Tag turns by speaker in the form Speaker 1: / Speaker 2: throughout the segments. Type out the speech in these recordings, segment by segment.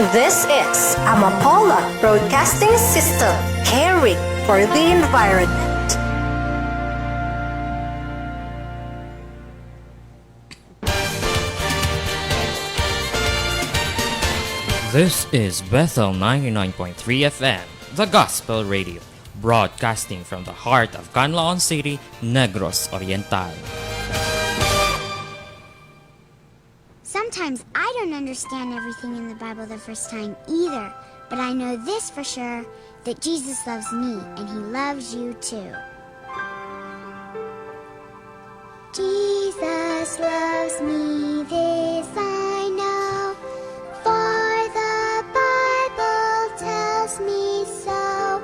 Speaker 1: This is Amapola Broadcasting System, caring for the environment.
Speaker 2: This is Bethel 99.3 FM, the Gospel Radio, broadcasting from the heart of Canlaon City, Negros Oriental.
Speaker 3: Sometimes I don't understand everything in the Bible the first time either, but I know this for sure, that Jesus loves me and he loves you too. Jesus loves me, this I know, for the Bible tells me so.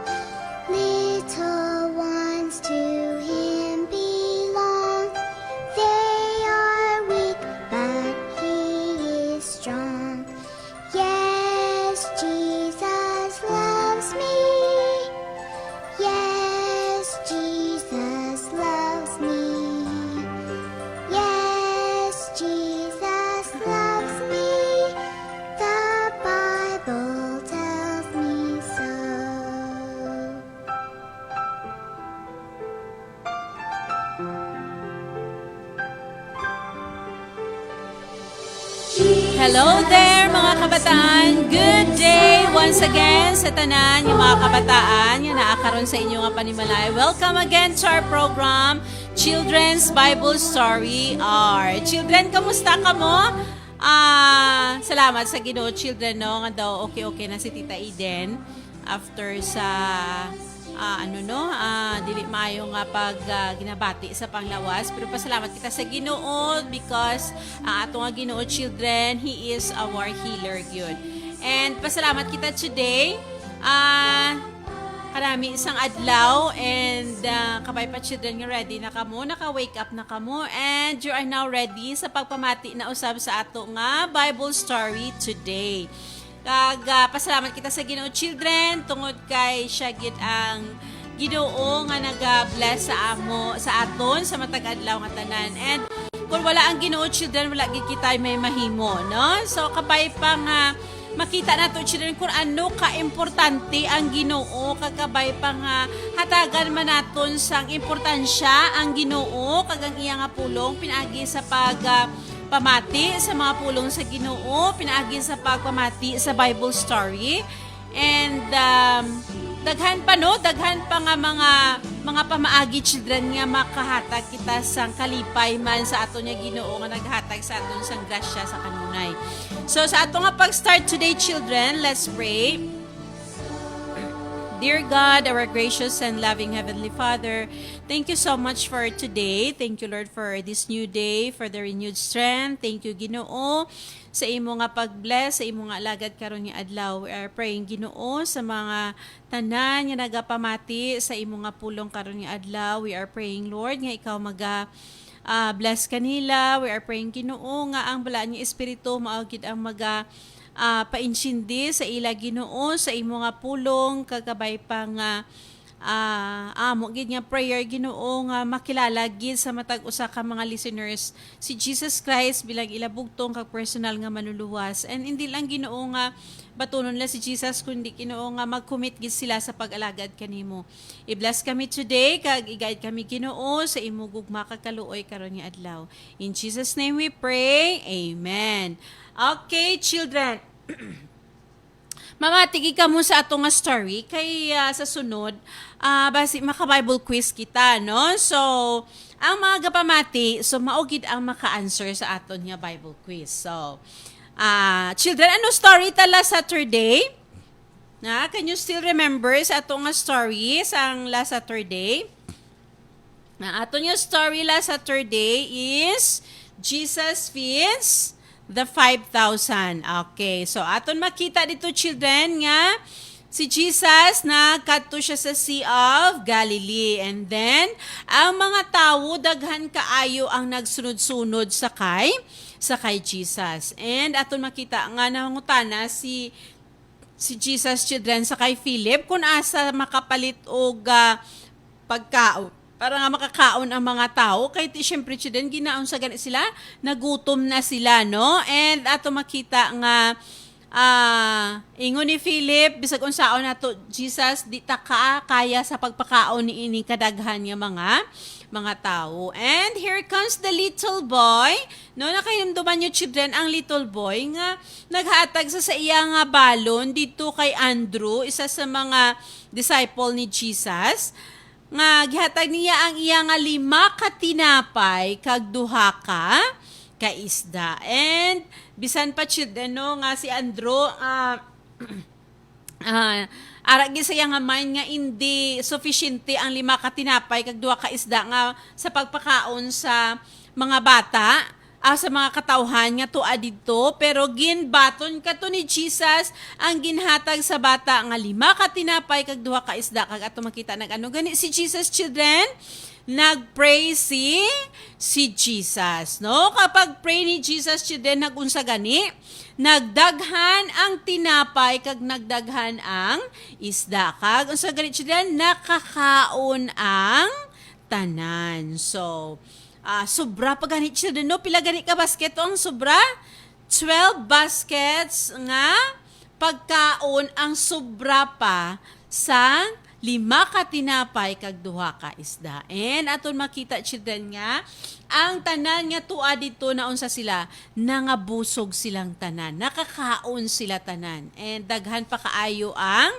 Speaker 3: Little ones to him belong, they are weak, but he is strong. Yes, Jesus loves me. Yes, Jesus loves me. Yes, Jesus loves me. The Bible tells me so.
Speaker 4: Hello there mga kabataan! Good day once again sa tanan yung mga kabataan yung naakaroon sa inyo nga panimalay. Welcome again to our program, Children's Bible Story Hour. Children, kamusta ka mo? Salamat sa Ginoo, children, no? Nga daw okay na si Tita Eden after sa dili maayo nga pag ginabati sa panglawas, pero pasalamat kita sa Ginoo because ato nga Ginoo, children, He is our healer gyud. And pasalamat kita today, karami isang adlaw and kabay pa children nga ready na kamo, naka-wake up na kamo, and you are now ready sa pagpamati na usab sa ato nga Bible story today. Pasalamat kita sa Ginoo, children, tungod kay siya gid ang Ginoo nga naga-bless sa amo, sa aton sa matag adlaw nga tanan. And kung wala ang Ginoo, children, wala gid kita may mahimo, no? So kapay pa nga makita nato, children, kung ano ka-importante ang Ginoo, kagabay pa nga hatagan man naton sang importansya ang Ginoo kag ang iya nga pulong pinaagi sa pamati sa mga pulong sa Ginoo, pinaagi sa pagpamati sa Bible story. And daghan pa nga mga pamaagi, children, nga makahatag kita sang kalipay man sa aton nga Ginoo nga naghatag sa aton sang grasya sa kanunay. So sa ato nga pag-start today, children, let's pray. Dear God, our gracious and loving Heavenly Father, thank you so much for today. Thank you, Lord, for this new day, for the renewed strength. Thank you, Ginoo, sa imo nga pag-bless, sa imo nga alagad karon nga adlaw. We are praying, Ginoo, sa mga tanan nga nagapamati sa imo nga pulong karon nga adlaw. We are praying, Lord, nga ikaw bless kanila. We are praying, Ginoo, nga ang balaan nga espiritu maugid ang painsindi sa ila, Ginoo, sa imo nga pulong kagabay pa nga amo gid nga prayer, Ginoo, nga makilala gid sa matag usa ka mga listeners si Jesus Christ bilang ila bugtong kag personal nga manluluwas. And hindi lang, Ginoo, nga batunon la si Jesus, kundi, Ginoo, nga mag-commit gid sila sa pag-alagad kanimo. I-bless kami today kag i-guide kami, Ginoo, sa imo gugma kag kaluoy karon nga adlaw. In Jesus name we pray. Amen. Okay, children. Mamatigi ka mo sa atong nga story kay sa sunod basi maka-Bible quiz kita, no? So, ang mga gapamati, so maugid ang maka-answer sa aton nga Bible quiz. So, children, ano story tala Saturday? Can you still remember sa atong nga story sang last Saturday? Aton nga story last Saturday is Jesus feeds the 5,000. Okay, so aton makita dito, children, nga si Jesus na kadto siya sa Sea of Galilee, and then ang mga tawo daghan kaayo ang nagsunod-sunod sakay Jesus. And aton makita nga nangutana si Jesus, children, sakay Philip kung asa makapalit og pagkaon para nga makakaon ang mga tao. Kaya syempre, children, ginaon sa ganit sila, nagutom na sila, no? And ato makita nga ingon ni Philip, bisag unsaon nato Jesus, di ta kaya sa pagpakaon ni ini kadaghan nga mga tao. And here comes the little boy. No, nakahimduman niyo children ang little boy nga naghatag sa iya nga balon dito kay Andrew, isa sa mga disciple ni Jesus. Nga gihatag niya ang iya nga 5 ka tinapay kag 2 ka isda. And bisan pa children no nga si Andrew arag saya nga mind nga hindi sufficiente ang 5 ka tinapay kag 2 ka isda nga sa pagpakaon sa mga bata, sa mga katawhan nga tuwa dito, pero ginbaton kato ni Jesus ang ginhatag sa bata nga 5 ka tinapay kag 2 ka isda. Kag ato makita nag gani si Jesus children, nagpray si Jesus, no? Kapag pray ni Jesus children, nagunsa gani, nagdaghan ang tinapay kag nagdaghan ang isda. Kag unsa gani children, nakakaon ang tanan. So, sobra pa gani children, no? Pila gani ka basket ang sobra? 12 baskets nga pagkaon ang sobra pa sa 5 ka tinapay kag 2 ka isda. And aton makita children nga ang tanan nga tuwa dito na unsa sila, nangabusog silang tanan, nakakaon sila tanan, and daghan pa kaayo ang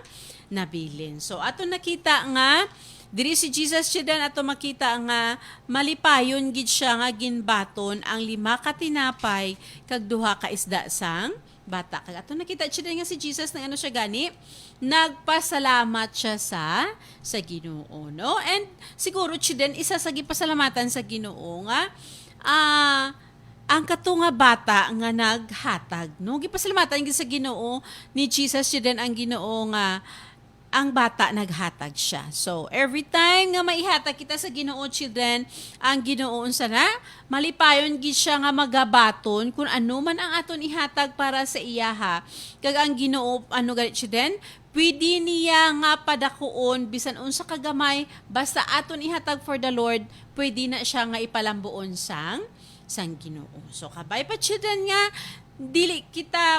Speaker 4: nabilin. So aton nakita nga diri si Jesus children, ato makita nga malipayon gid siya nga ginbaton ang 5 ka tinapay kag 2 ka isda sang bata. Kag ato nakita children nga si Jesus nang ano siya gani, nagpasalamat siya sa Ginoo, no? And siguro children, isa sa gipasalamatan sa Ginoo nga ang katunga bata nga naghatag, no? Gipasalamatan gid sa Ginoo ni Jesus children ang Ginoo nga ang bata naghatag siya. So, every time nga maihatag kita sa Ginoo children, ang Ginoo unsa na malipayon gid siya nga magabaton kung ano man ang aton ihatag para sa iyaha. Kag ang Ginoo ano gani children, pwede niya nga padakuon bisan unsa kagamay, basta aton ihatag for the Lord, pwede na siya nga ipalambuon sang Ginoo. So, kabay pa children nga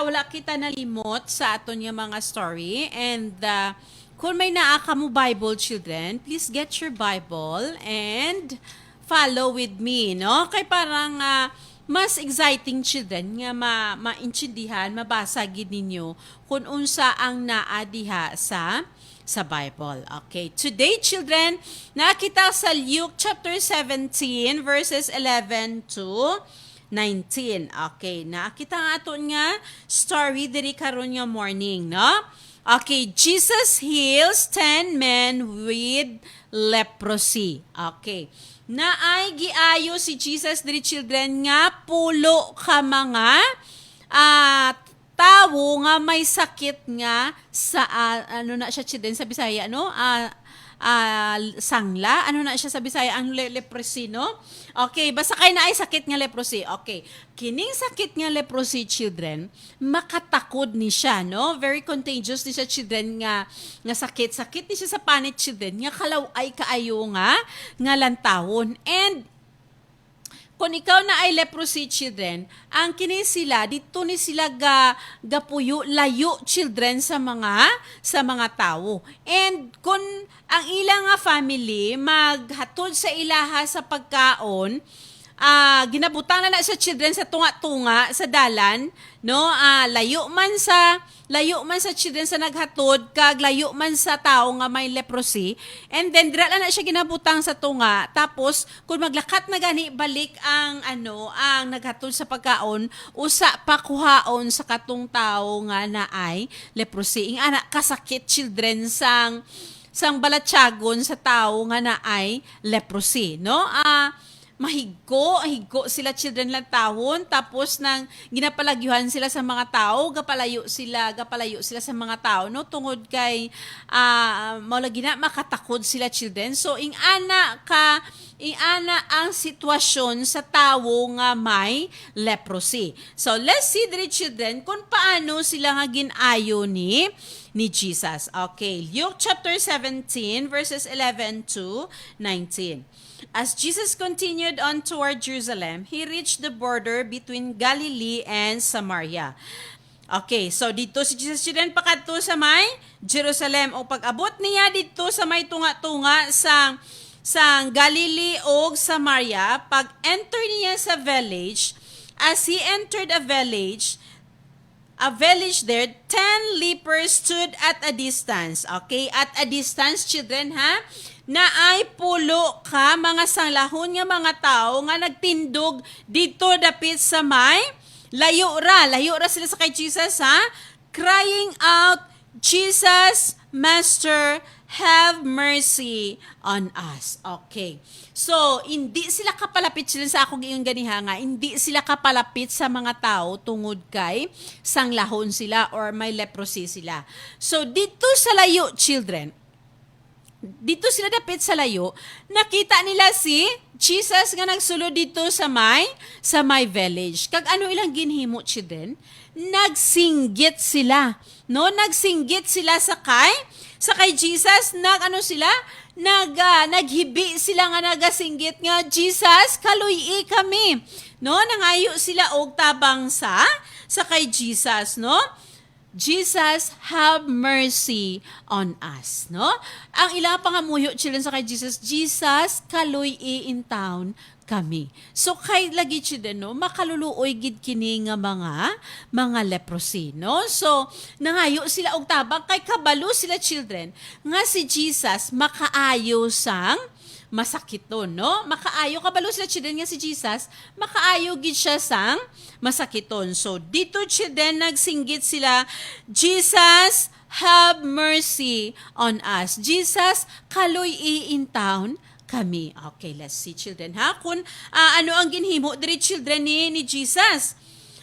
Speaker 4: wala kita nalimot sa aton nga mga story. And kung may naa ka mo Bible children, please get your Bible and follow with me, no? Kay parang mas exciting children nga maintindihan, mabasa gid ninyo kung unsa ang naa diha sa Bible. Okay, today children, nakita sa Luke chapter 17 verses 11 to 19. Okay, nakita nga aton nga story diri karon nga morning, no? Okay, Jesus heals 10 men with leprosy. Okay. Naay giayo si Jesus diri children nga pulo ka mga tawo nga may sakit nga sa ano na siya children sa Bisaya, no? Sangla, ano na siya sa Bisaya, ang leprosy, no? Okay, basta kay na ay sakit nga leprosy. Okay, kining sakit nga leprosy children, makatakod ni siya, no? Very contagious ni siya children nga sakit ni siya sa panit children, nga kalaw ay kaayo nga lantawon. And kung ikaw na ay leprosy children, ang kini sila dito ni sila gapuyo layo children sa mga tao. And kung ang ilang family maghatod sa ilaha sa pagkaon, ginabutan na sa children sa tunga-tunga sa dalan, no? Layo man sa children sa naghatod kag layo man sa tao nga may leprosy. And then dira na siya ginabutang sa tunga. Tapos kung maglakat na gani balik ang naghatod sa pagkaon, usa pa kuhaon sa katong tao nga naay leprosy. Ing ana kasakit children sang balatsagon sa tao nga naay leprosy, no? Mahigko sila children lang tahon, tapos nang ginapalagyuhan sila sa mga tao, gapalayo sila sa mga tao, no, tungod kay maulagi na makatakod sila children. So ingana ang sitwasyon sa tao nga may leprosy. So let's see the children kung paano sila nga ginayo ni Jesus. Okay, Luke chapter 17 verses 11 to 19. As Jesus continued on toward Jerusalem, he reached the border between Galilee and Samaria. Okay, so dito si Jesus children pakadto sa may Jerusalem o pag-abot niya dito sa may tunga-tunga sa Galilee o Samaria, pag-enter niya sa village, as he entered a village there, 10 lepers stood at a distance. Okay, at a distance children ha, na ay pulo ka mga sanglahon nga mga tao nga nagtindog dito dapit sa may layo ra sila sa kay Jesus ha, crying out, Jesus, Master, have mercy on us. Okay. So, hindi sila kapalapit sila sa akong iyong ganiha nga, hindi sila kapalapit sa mga tao tungod kay sanglahon sila or may leprosy sila. So, dito sa layo, children, dito sila dapit sa layo, nakita nila si Jesus nga nagsulod dito sa may village. Kag ano ilang ginhimo, children? Nagsinggit sila. No, nagsinggit sila sa kay Jesus, naghibi sila nga nagasinggit nga, Jesus, kaluy kami. No, nangayo sila og tabang sa kay Jesus, no? Jesus, have mercy on us, no? Ang ilang pangamuyo children sa kay Jesus, Jesus, kaluy in town kami. So kay lagi children, no, makaluluoy gid kini nga mga leprosy, no? So nangayo sila og tabang kay kabalo sila children nga si Jesus makaayo sang masakiton, no? Makaayo kabalo sila children nga si Jesus, makaayo gid siya sang masakiton. So dito children nagsinggit sila, Jesus, have mercy on us. Jesus, kaluy in town kami. Okay, let's see children ha. Kung ano ang ginhimo diri children ni Jesus.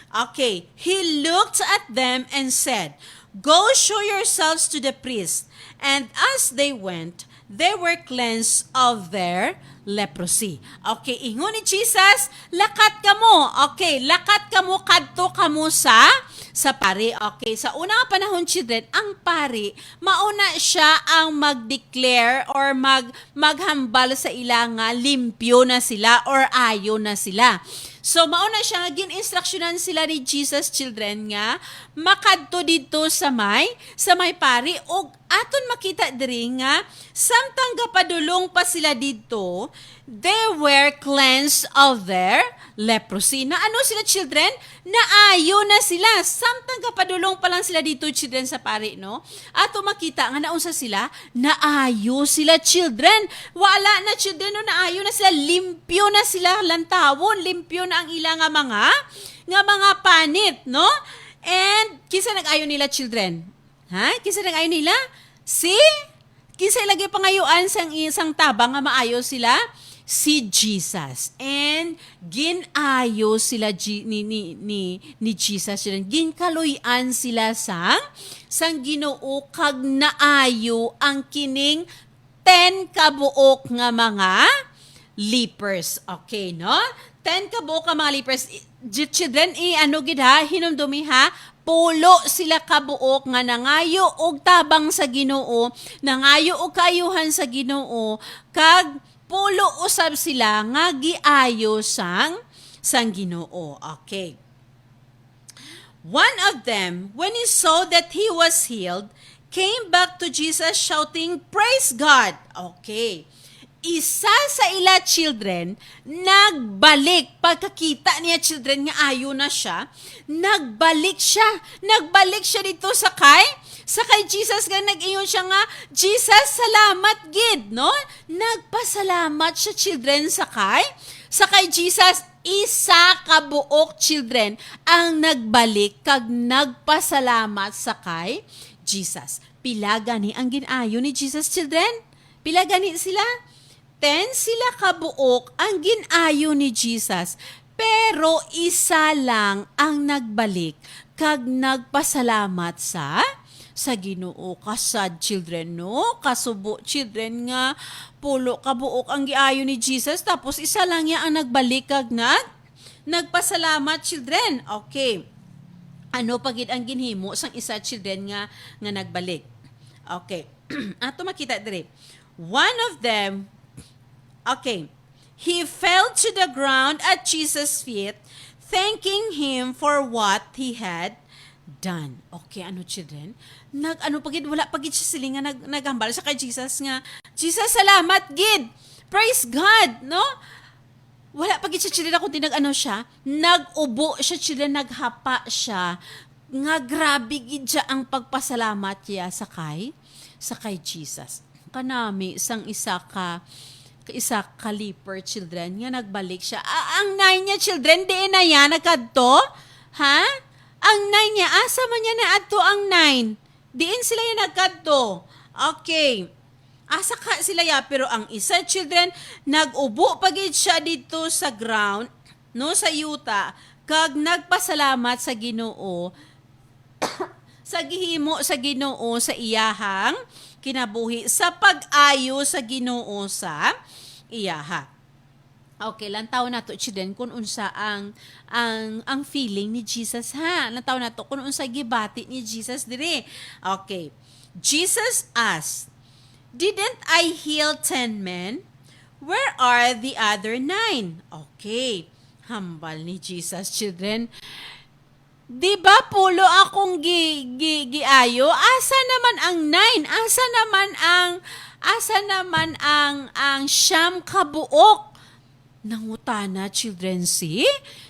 Speaker 4: Okay, he looked at them and said, "Go show yourselves to the priest." And as they went, they were cleansed of their leprosy. Okay, ingon ni Jesus, lakat kamo. Okay, lakat kamo kadto kamo sa pari. Okay, sa una nga panahon children, ang pari mauna siya ang mag-declare or maghambal sa ilang limpyo na sila or ayo na sila. So mauna siya nga gin-instructionan sila ni Jesus children nga makadto dito sa may pari og aton makita diri nga samtang gapadulong pa sila dito, they were cleansed of their leprosy. Na ano sila children? Naayo na sila. Samtang kapadulong pa lang sila dito children sa pari, no? Ato makita nga naunsa sila, naayo sila children. Wala na children, no, naayo na sila, limpyo na sila lantawon, limpyo na ang ilang nga mga panit, no? And kinsa nag-ayo nila children? Ha? Kinsa nag-ayo nila? Kinsa ilagay pangayuan sang isang tabang nga maayo sila? Si Jesus. And ginayo sila ni Jesus. Ginkaluyan sila sang Ginoo kag naayo ang kining 10 kabuok nga mga lepers. Okay, no? 10 kabuok nga mga lepers. Children, ano gid ha? Hinumdumi ha? Pulo sila kabuok nga nangayo og tabang sa Ginoo, nangayo og kaayuhan sa Ginoo, kag pulo usab sila nga giayo sang Ginoo. Okay. One of them, when he saw that he was healed, came back to Jesus shouting, "Praise God!" Okay. Isa sa ila children, nagbalik. Pagkakita niya children nga ayo na siya, nagbalik siya. Nagbalik siya dito sa kay Jesus nga nag-ingon siya nga, Jesus, salamat gid, no? Nagpasalamat siya children sa kay Jesus. Isa ka buok children ang nagbalik kag nagpasalamat sa kay Jesus. Pila gani ang ginayo ni Jesus children? Pila gani sila? 10 sila kabuok ang ginayo ni Jesus, pero isa lang ang nagbalik kag nagpasalamat sa Ginoo. Kasad children, no? Kasubo children nga pulo kabuok ang giayo ni Jesus tapos isa lang ya ang nagbalik kag nagpasalamat children. Okay. Ano pagid ang ginhimo sang isa children nga nagbalik? Okay. Ato makita dire. One of them, okay, he fell to the ground at Jesus' feet, thanking him for what he had done. Okay, ano children? Pagid wala pagid siya sila nga naghambal sa kay Jesus nga, Jesus, salamat gid. Praise God, no? Wala pagid siya children kundi siya, nag-ubo siya children, naghapa siya. Nga grabe gid siya ang pagpasalamat niya sa kay Jesus. Kanami sang isa ka leper children nga nagbalik siya. Ang nine niya children di na yan nagkadto? Ha? Ang nine niya asa man niya na adto ang nine? Diin sila yan nagkadto. Okay. Asa ka sila ya pero ang isa children nag-ubo pagid siya dito sa ground no sa yuta kag nagpasalamat sa Ginoo sa gihimo sa Ginoo sa iyahang kinabuhi sa pag-ayo sa Ginoo sa iyaha. Okay, lantaw na to children kung unsa ang feeling ni Jesus ha. Lantaw na to kung unsa gibati ni Jesus dire. Okay. Jesus asked, "Didn't I heal 10 men? Where are the other 9?" Okay. Hambal ni Jesus children. Di ba pulo akong giayo? Asa naman ang 9? Asa naman ang siyam kabuok? Nangutana children si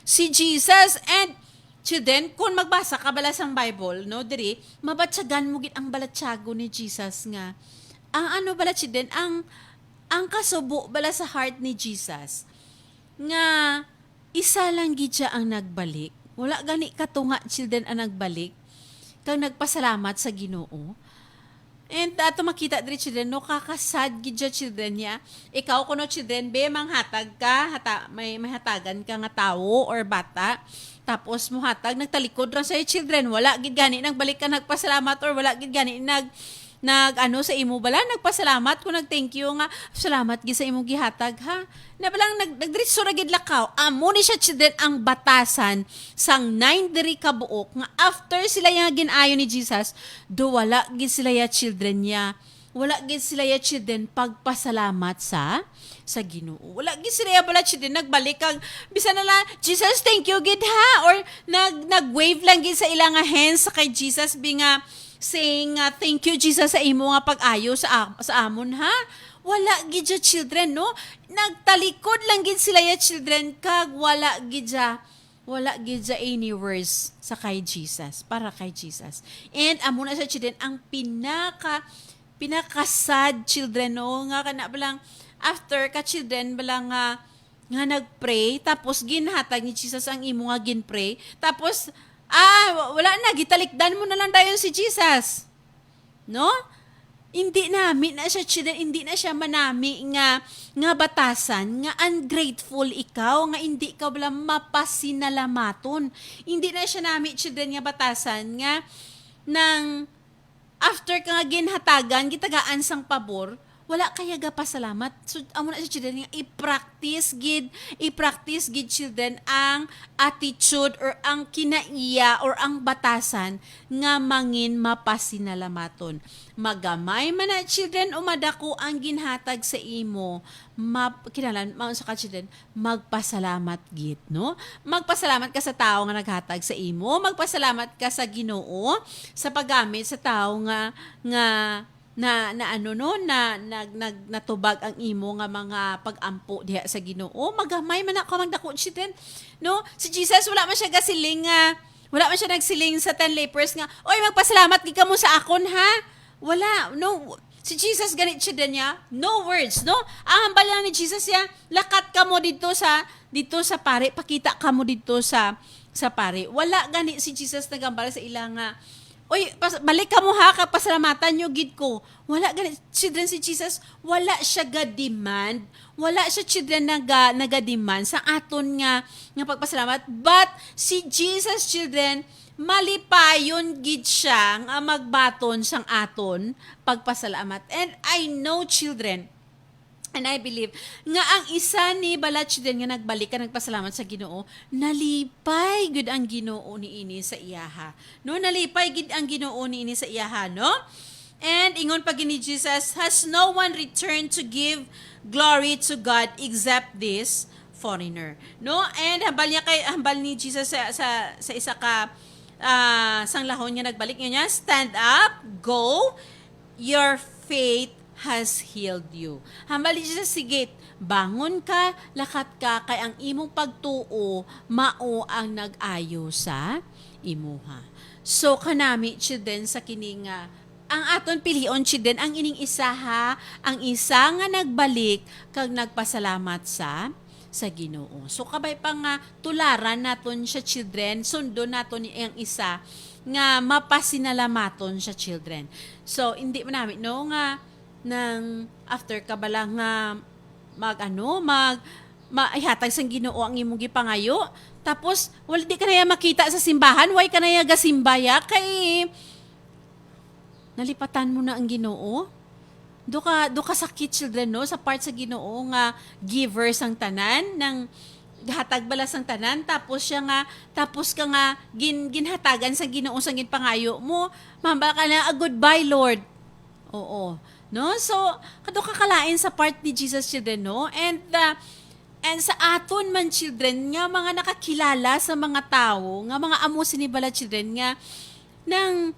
Speaker 4: Jesus and children kung magbasa ka bala sang Bible no diri mabatsagan mo gid ang balatsago ni Jesus nga. Ang bala children ang kasubo bala sa heart ni Jesus nga isa lang gid siya ang nagbalik. Wala gani katunga children ang nagbalik kang nagpasalamat sa Ginoo. And ato makita diri children no kakasad gid siya children niya. Ikaw kuno children be manghatag ka may hatagan ka nga tawo or bata tapos muhatag nagtalikod ra sa children wala gid gani nagbalik ka nagpasalamat or wala gid gani nag sa imo bala nagpasalamat ko nag-thank you nga salamat gid sa imong gihatag ha na balang nagdiretso ra gid lakaw amo ni siya children ang batasan sang 9 diri ka buok nga after sila yang ginayo ni Jesus do wala gid sila ya children niya wala gid sila ya children pagpasalamat sa Ginoo wala gid sila ya bala children nagbalik kag bisan na lang Jesus thank you gid ha or nag-wave lang gid sa ilang hands sa kay Jesus binga saying thank you Jesus sa imo nga pag-ayo sa amon ha wala gid ya children no nagtalikod lang gid sila ya children kag wala gid ya any words sa kay Jesus para kay Jesus and amo na sa children ang pinakasad children no nga kana balang after ka children balang nga nagpray tapos ginhatag ni Jesus ang imo nga ginpray tapos wala na, gitalikdan mo na lang dayon si Jesus. No? Hindi na siya children, hindi na siya manami nga batasan, nga ungrateful ikaw, nga hindi ka wala mapasinalamaton. Hindi na siya nami children nga batasan, nga nang after ka nga ginhatagan, gitagaan sang pabor, wala kaya ga pasalamat. So amo na sa children nga i-practice gid children ang attitude or ang kinaiya or ang batasan nga mangin mapasinalamaton. Magamay man na children o madako ang ginhatag sa imo, kinalan sa ka children magpasalamat gid no. Magpasalamat ka sa tao nga naghatag sa imo, magpasalamat ka sa Ginoo sa paggamit sa tao nga natubag ang imo nga mga pag-ampo diha sa Ginoo magamay man ako magdako children no si Jesus wala man siya nagsiling sa 10 lepers nga oy magpasalamat gid kamo sa akon ha wala no si Jesus ganit children niya no words no ang hambal lang ni Jesus ya lakat kamo dito sa pare pakita kamo dito sa pare wala gani si Jesus nagambal sa ilang nga oy, balik ka mo ha, kapasalamatan nyo, gid ko. Wala ganit, children si Jesus, wala siya ga-demand. Wala siya children naga-demand sa aton nga pagpasalamat. But, si Jesus, children, malipayon gid siya nga magbaton sang aton pagpasalamat. And I know, children, and I believe nga ang isa ni bala children nga nagbalik ka nagpasalamat sa Ginoo nalipay gud ang Ginoo niini sa iyaha no nalipay gid ang Ginoo niini sa iyaha no and ingon pag ni Jesus has no one returned to give glory to God except this foreigner no and hambal ni Jesus sa isa ka sang lahon nga nagbalik niya, stand up, go, your faith has healed you. Hambali siya sa sigit, bangon ka, lakat ka, kay ang imong pagtuo, mao ang nag-ayo sa imuha. So, kanami siya din sa kining ang aton pilion siya din, ang ining isa ha, ang isa nga nagbalik, kag nagpasalamat sa Ginoo. So, kabay pa nga, tularan naton siya children, sundo naton ang isa, nga mapasinalamaton siya children. So, hindi man namin, no, nga, nang after ka bala nga maihatag sang Ginoo ang imong gipangayo, tapos wala di ka na makita sa simbahan, why ka na gasimbaya kay nalipatan mo na ang Ginoo. Do ka sakit children, no, sa part sa Ginoo nga giver sang tanan ng hatag bala sang tanan, tapos ka nga ginhatagan sang Ginoo sang ginpangayo mo, mamba ka na, goodbye Lord. Oo. No? So, kado kakalain sa part ni Jesus children, no? And sa aton man children, nga mga nakakilala sa mga tao, nga mga amo sinibala children, nga nang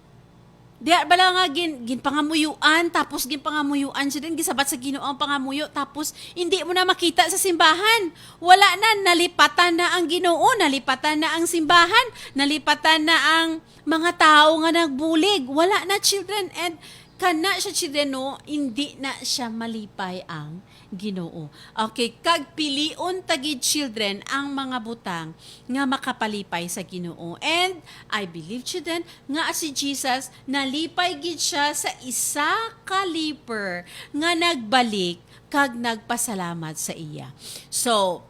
Speaker 4: bala nga ginpangamuyuan, tapos ginpangamuyuan children, gisabat sa Ginoo ang pangamuyo, tapos hindi mo na makita sa simbahan. Wala na, nalipatan na ang Ginoo, nalipatan na ang simbahan, nalipatan na ang mga tao nga nagbulig. Wala na children, and kana siya children, no, hindi na siya malipay ang Ginoo. Okay, kag pilion tagid children ang mga butang nga makapalipay sa Ginoo. And I believe children nga si Jesus nalipay gid siya sa isa ka leper nga nagbalik kag nagpasalamat sa iya. So,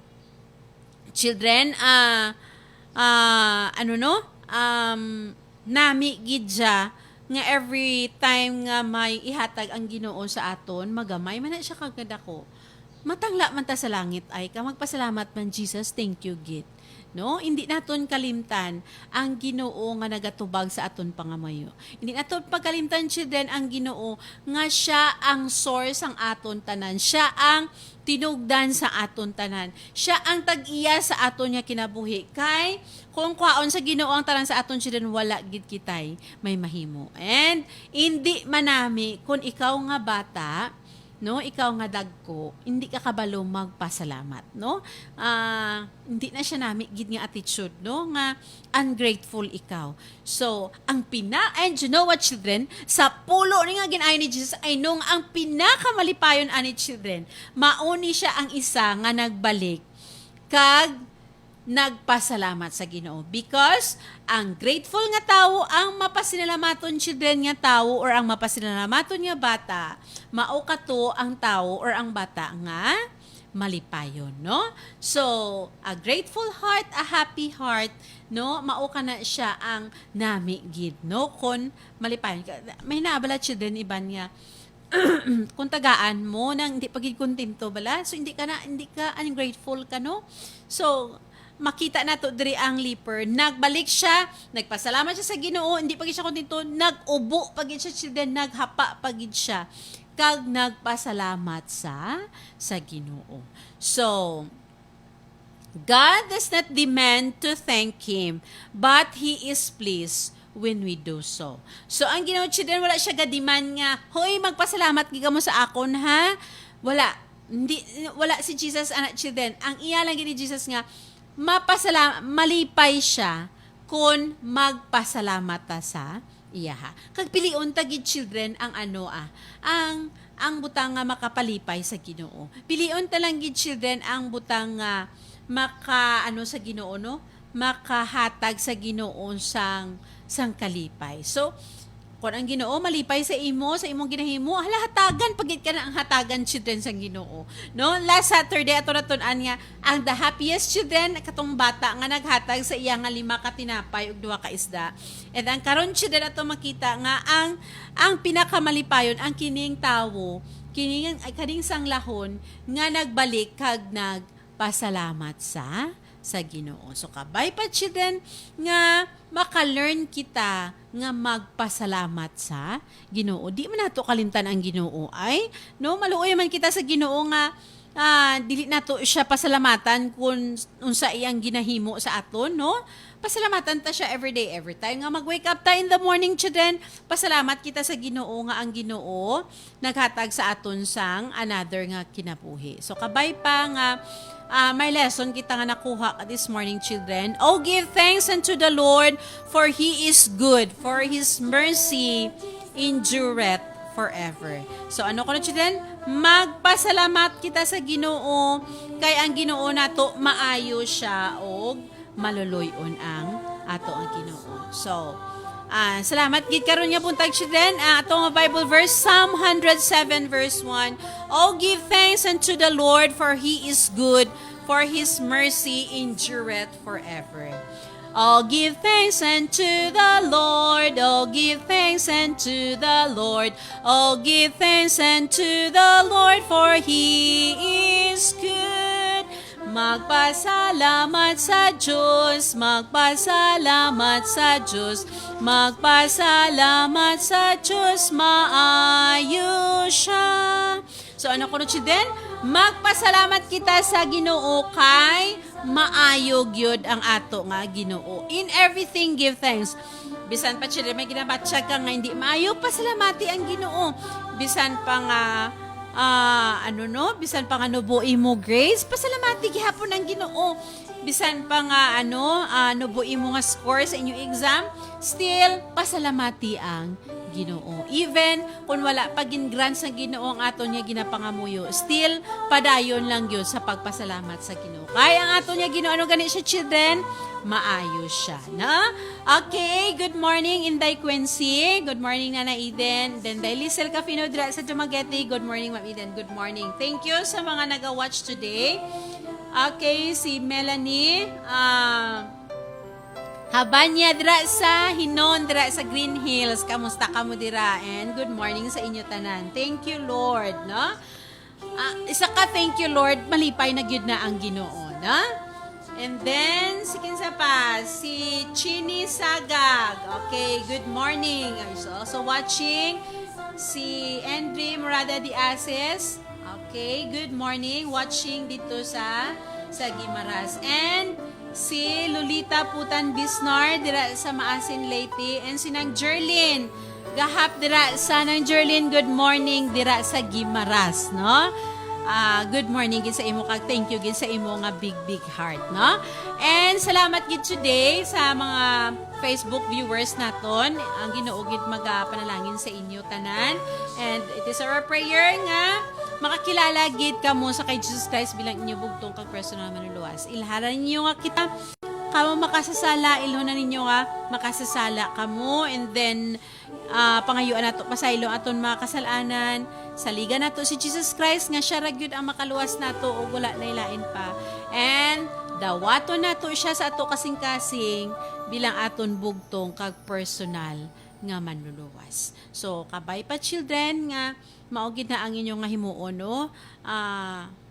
Speaker 4: children, nami gid siya nga every time nga may ihatag ang Ginoo sa aton, magamay man na siya kagad matangla man ta sa langit ay ka magpasalamat man Jesus, thank you gid. No, hindi naton kalimtan ang Ginoo nga nagatubag sa aton pangamayo. Hindi naton pagkalimtan children ang Ginoo nga siya ang source ang aton tanan. Siya ang tinugdan sa aton tanan. Siya ang tag-iya sa aton nga kinabuhi. Kay kung kwaon sa Ginoo ang tanan sa aton children, wala gid kitay may mahimo. And hindi manami kung ikaw nga bata, no, ikaw nga dagko, hindi ka kabalo magpasalamat, no? Hindi na siya nami gid nga attitude, no, nga ungrateful ikaw. So, and you know what children, sa pulo ni nga ginayo ni Jesus ay nung ang pinakamalipayon ani children, mauni siya ang isa nga nagbalik kag nagpasalamat sa Ginoo, because ang grateful nga tawo, ang mapasinalamaton children nga tawo or ang mapasinalamaton nga bata, mao kato ang tawo or ang bata nga malipayon, no? So, a grateful heart, a happy heart, no? Mao ka na siya ang nami gid, no? Kon malipayon ka. May naabala children iban nga kung tagaan mo nang hindi pagid kontento bala, so hindi ka ungrateful ka, no? So, makita nato diri ang leper, nagbalik siya, nagpasalamat siya sa Ginoo, hindi pagid siya kontento, nag-ubo pagid siya children, naghapa pagid siya kag nagpasalamat sa Ginoo. So, God does not demand to thank Him, but He is pleased when we do so. So, ang Ginoo children, wala siya ga-demand nga, hoy, magpasalamat giga mo sa akon, ha? Wala si Jesus, anak children. Ang iya lang ni Jesus nga, malipay siya kung magpasalamat ta sa iya, ha. Kag pilion tagid children ang ang butang nga makapalipay sa Ginoo. Pilion talang gid children ang butang nga sa Ginoo, no? Makahatag sa Ginoo sang kalipay. So, kung ang Ginoo malipay sa imong ginahimo, hatagan pagit ka na ang hatagan children sa Ginoo. No? Last Saturday ato natunan nga ang the happiest children katong bata nga naghatag sa iya nga 5 ka tinapay ug 2 ka isda. And ang karon children ato makita nga ang pinakamalipayon ang kining tawo, kining sanglahon nga nagbalik kag nagpasalamat sa Ginoo. So kabay pa children nga maka-learn kita nga magpasalamat sa Ginoo. Di man nato kalimtan ang Ginoo ay, no, maluoy man kita sa Ginoo nga dili nato siya pasalamatan kung unsa iyang ginahimo sa aton, no? Pasalamatan ta siya every day, every time nga mag-wake up ta in the morning, children. Pasalamat kita sa Ginoo nga ang Ginoo naghatag sa aton sang another nga kinabuhi. So kabay pa nga may lesson kita nga nakuha this morning, children. Oh, give thanks unto the Lord, for He is good, for His mercy endureth forever. So ano ko na, children? Magpasalamat kita sa Ginoo, kay ang Ginoo nato maayo siya og maluluyon ang ato ang Ginoo. So, salamat gid karon nga buntag, children. Ato nga Bible verse, Psalm 107 verse 1. Oh, give thanks unto the Lord, for He is good, for His mercy endureth forever. Oh, give thanks unto the Lord. Oh, give thanks unto the Lord. Oh, give thanks unto the Lord, for He is good. Magpasalamat sa Diyos, magpasalamat sa Diyos, magpasalamat sa Diyos, maayo siya. So ano ko na, children? Magpasalamat kita sa Ginoo kay maayo gyud ang ato nga Ginoo. In everything give thanks. Bisan pa, children, may ginabatsa ka nga hindi maayo, pasalamati ang Ginoo. Bisan pa nga bisan pa nga nubuhi mo grace, pasalamati gihapon ang Ginoo. Bisan pa nga nubuhi mo nga score sa inyong exam, still pasalamati ang Ginoo. Even kung wala pa gin-grant sa Ginoo ang ato niya ginapangamuyo, still padayon lang yun sa pagpasalamat sa Ginoo. Kaya ang ato niya Ginoo, ano gani siya, children? Maayos siya, na? Okay, good morning, Inday Quincy. Good morning, Nana Eden. Then, Lisel Cafino dira sa Dumaguete. Good morning, Ma'am Eden. Good morning. Thank you sa mga nag-watch today. Okay, si Melanie. Habanya dira sa Hinon, dira sa Green Hills. Kamusta ka mo dira? And good morning sa inyo tanan. Thank you, Lord, no? Isa ka, thank you, Lord. Malipay na gyud na ang Ginoo, no? And then, si kinsa pa, si Chini Sagag. Okay, good morning. I'm also watching si Andre Morada de Ases. Okay, good morning. Watching dito sa Guimaras. And si Lolita Putan Bisnar dira sa Maasin Leyte. And si Nang Jerlyn gahap dira sa Nang Jerlyn. Good morning dira sa Guimaras, no? Good morning gid sa imo kag thank you gid sa imo nga big heart, no? And salamat gid today sa mga Facebook viewers naton. Ang Ginoo gid magapanalangin sa inyo tanan. And it is our prayer nga makakilala gid kamo sa kay Jesus Christ bilang inyo bugtong kag personal manluluwas. Ilharan niyo nga kita kamo makasasala, ilhonan ninyo nga makasasala kamo, and then pangayuan nato pasaylo aton mga kasalanan. Saligan nato si Jesus Christ nga siya ra gyud ang makaluwas nato ug wala na ilain pa. And dawaton nato siya sa ato kasing-kasing bilang aton bugtong kag personal nga manluluwas. So kabay pa, children, nga mao gid na ang inyo nga himuon, no?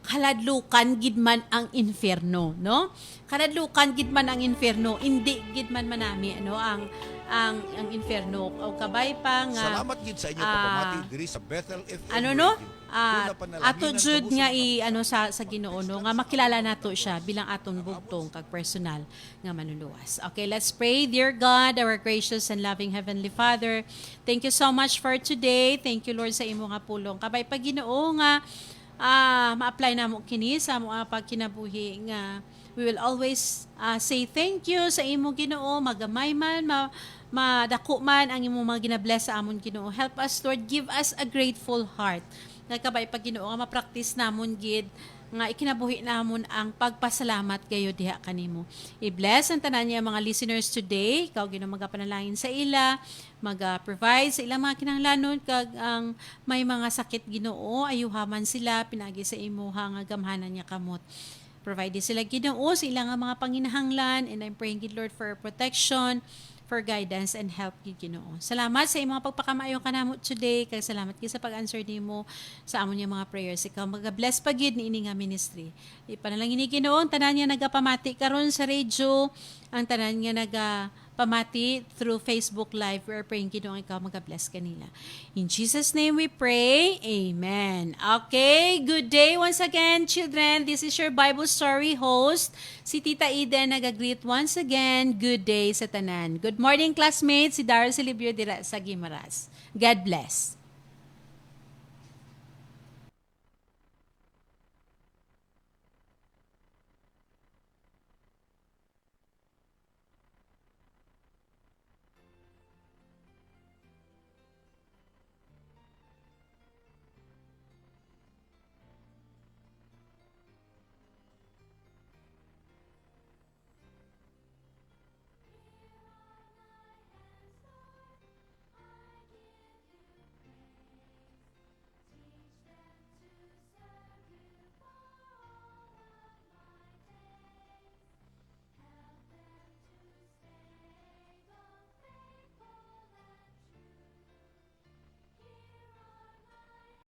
Speaker 4: Kaladlukan gid man ang inferno, no? Kaladlukan gid man ang inferno, indi gid man manami ang inferno. O kabay pa nga
Speaker 5: salamat gid sa inyo pagpamati diri sa Bethel FM.
Speaker 4: Ato jud nga sa Ginoo, no, nga makilala nato siya bilang aton bugtong kag personal nga manluluwas. Okay, let's pray. Dear God, our gracious and loving Heavenly Father, thank you so much for today. Thank you, Lord, sa imo nga pulong. Kabay pa, Ginoo, nga ma-apply na mo kini sa mo pagkinabuhi nga we will always say thank you sa imo, Ginoo, magamay man madako man ang imo mga ginabless sa amon, Ginoo. Help us, Lord, give us a grateful heart. Nagkabay pa, Ginoo, nga ma-practice namon gid nga ikinabuhi namon ang pagpasalamat kayo diha kanimo. I-bless ang tanan niya mga listeners today. Ikaw, Ginoo, magapanalangin sa ila, mag-provide sa ilang mga kinahanglanon kag ang may mga sakit, Ginoo, ayuhaman sila pinagi sa imuha nga gamhanan niya kamot. Provide sila, Ginoo, sa ilang mga panginahanglan, and I'm praying, Lord, for protection, for guidance and help, Ginoo. Salamat sa imong pagpakamayo kanamo today, kay salamat gid sa pag-answer nimo sa amon nga mga prayers. Ikaw mag-bless pa gid ni ini nga ministry. Ipanalangin ni Ginoo ang tanan nga nagapamati karon sa radio, ang tanan nga pamati through Facebook Live. We're praying Ginoong ikaw mag-bless kanila. In Jesus' name we pray. Amen. Okay, good day once again, children. This is your Bible Story host, si Tita Eden, nag-greet once again. Good day sa tanan. Good morning, classmates. Si Daryl Silibio dira sa Guimaras. God bless.